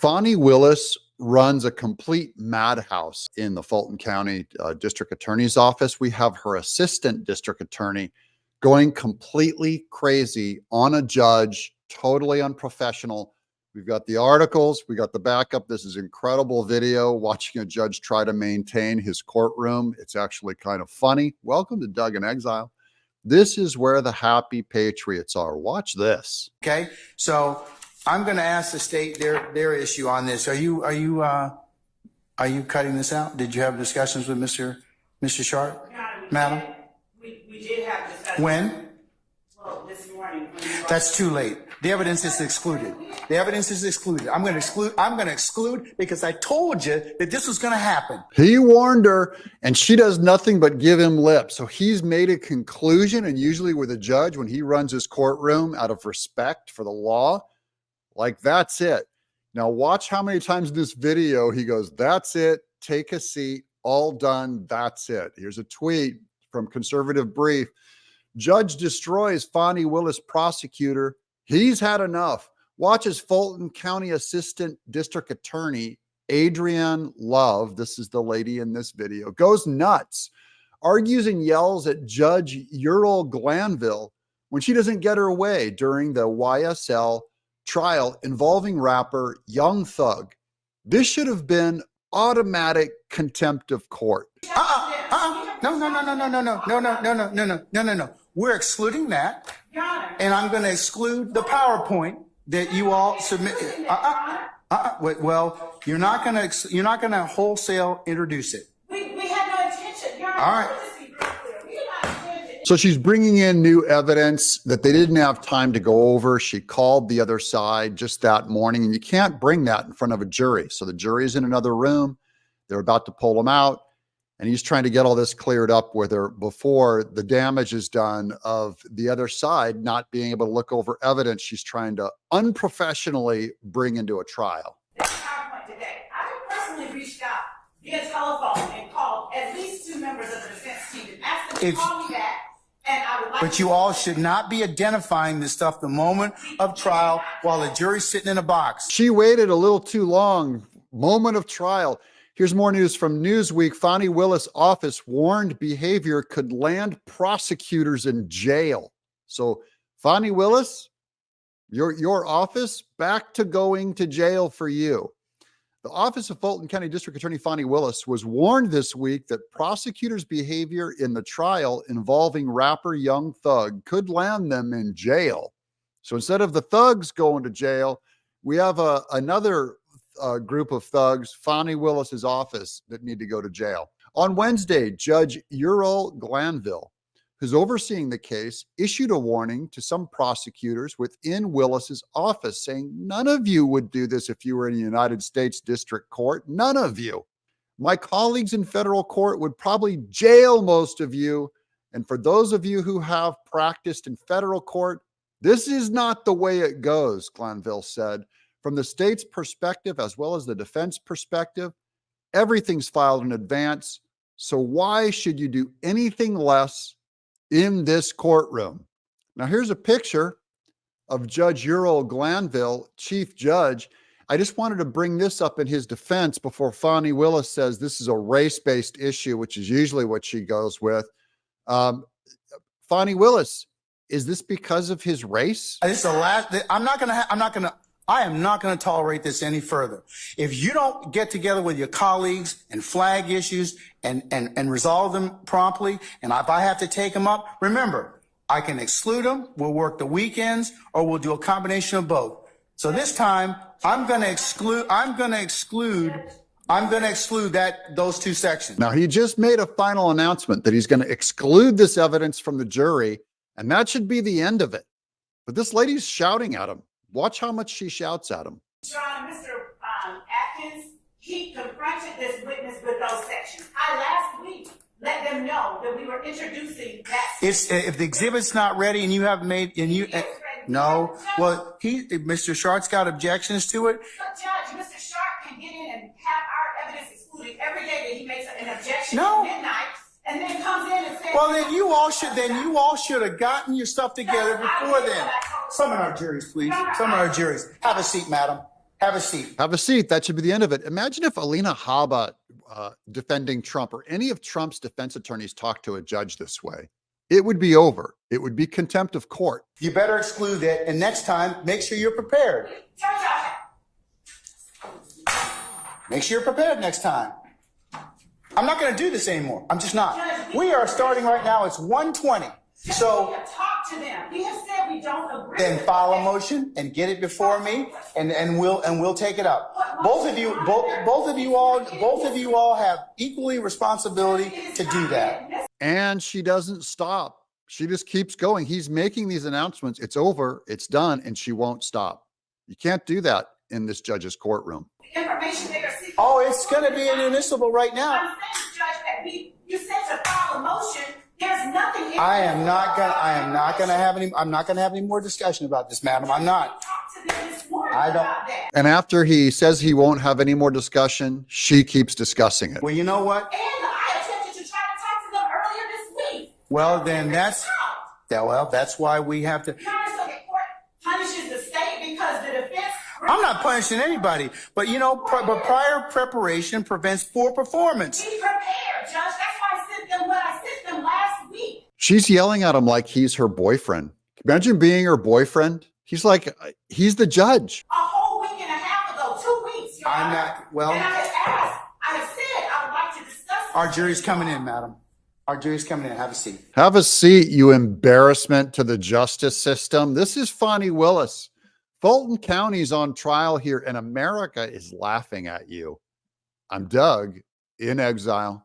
Fani Willis runs a complete madhouse in the Fulton County District Attorney's Office. We have her assistant district attorney going completely crazy on a judge, totally unprofessional. We've got the articles, we got the backup. This is incredible video watching a judge try to maintain his courtroom. It's actually kind of funny. Welcome to Doug in Exile. This is where the happy patriots are. Watch this. Okay, so I'm going to ask the state their issue on this. Are you cutting this out? Did you have discussions with Mr. Sharp, madam? We did have discussions. When? Well, this morning. That's too late. The evidence is excluded. The evidence is excluded. I'm going to exclude because I told you that this was going to happen. He warned her, and she does nothing but give him lip. So he's made a conclusion, and usually with a judge, when he runs his courtroom out of respect for the law, like, that's it. Now watch how many times in this video he goes, that's it, take a seat, all done, that's it. Here's a tweet from Conservative Brief. Judge destroys Fani Willis prosecutor. He's had enough. Watch as Fulton County Assistant District Attorney Adrienne Love, this is the lady in this video, goes nuts, argues and yells at Judge Glenville when she doesn't get her way during the YSL trial involving rapper Young Thug. This should have been automatic contempt of court. No. We're excluding that, and I'm going to exclude the PowerPoint that you all submitted. Well, you're not going to wholesale introduce it. We had no intention. All right. So she's bringing in new evidence that they didn't have time to go over. She called the other side just that morning, and you can't bring that in front of a jury. So the jury's in another room. They're about to pull him out, and he's trying to get all this cleared up with her before the damage is done of the other side not being able to look over evidence she's trying to unprofessionally bring into a trial. This PowerPoint today, I personally reached out via telephone and called at least 2 members of the defense team and asked them to call me back. But you all should not be identifying this stuff the moment of trial while the jury's sitting in a box. She waited a little too long. Moment of trial. Here's more news from Newsweek. Fani Willis' office warned behavior could land prosecutors in jail. So Fani Willis, your office, back to going to jail for you. The office of Fulton County District Attorney Fani Willis was warned this week that prosecutors' behavior in the trial involving rapper Young Thug could land them in jail. So instead of the thugs going to jail, we have another group of thugs, Fani Willis's office, that need to go to jail. On Wednesday, Judge Glenville, who's overseeing the case, issued a warning to some prosecutors within Willis's office, saying, none of you would do this if you were in the United States District Court. None of you. My colleagues in federal court would probably jail most of you. And for those of you who have practiced in federal court, this is not the way it goes, Glenville said. From the state's perspective, as well as the defense perspective, everything's filed in advance. So why should you do anything less in this courtroom? Now, here's a picture of Judge Glenville, Chief Judge. I just wanted to bring this up in his defense before Fani Willis says this is a race-based issue, which is usually what she goes with. Fani Willis, is this because of his race? This is the last. I am not going to tolerate this any further. If you don't get together with your colleagues and flag issues and resolve them promptly, and if I have to take them up, remember, I can exclude them, we'll work the weekends, or we'll do a combination of both. So this time, I'm going to exclude those 2 sections. Now, he just made a final announcement that he's going to exclude this evidence from the jury, and that should be the end of it. But this lady's shouting at him. Watch how much she shouts at him. John, Mr. Atkins, he confronted this witness with those sections. I last week let them know that we were introducing that. If the exhibit's not ready and you haven't made, and you, no, well, Mr. Sharp's got objections to it. But Judge, Mr. Sharp can get in and have our evidence excluded every day that he makes an objection at midnight. And then comes in and says, well, then you all should have gotten your stuff together before then. Some of our juries, please. Some of our juries. Have a seat, madam. Have a seat. Have a seat. That should be the end of it. Imagine if Alina Habba, defending Trump, or any of Trump's defense attorneys talked to a judge this way. It would be over. It would be contempt of court. You better exclude that. And next time, make sure you're prepared. Make sure you're prepared next time. I'm not going to do this anymore. I'm just not. We are starting right now. It's 1:20. So we have talked to them. We have said we don't agree. then file a motion and get it before me, and we'll take it up. Both of you all have equally responsibility to do that. And she doesn't stop. She just keeps going. He's making these announcements. It's over. It's done. And she won't stop. You can't do that in this judge's courtroom. Information they are seeking. Oh, it's going to be inadmissible right now. I'm saying, Judge, that you said to file a motion. There's nothing. I'm not going to have any more discussion about this, madam. I'm not. I don't. And after he says he won't have any more discussion, she keeps discussing it. Well, you know what? And I attempted to try to talk to them earlier this week. Well, then that's why we have to. So the court punishes the state because the defense. I'm not punishing anybody, but but prior preparation prevents poor performance. Be prepared, Judge. That's why I sent them what I sent them last week. She's yelling at him like he's her boyfriend. Imagine being her boyfriend. He's like, he's the judge. A whole week and a half ago, 2 weeks. Your I'm Honor. not. Well, And I have asked. I have said I would like to discuss. our jury's coming in, madam. Our jury's coming in. Have a seat. Have a seat, you embarrassment to the justice system. This is Fani Willis. Fulton County's on trial here, and America is laughing at you. I'm Doug in Exile.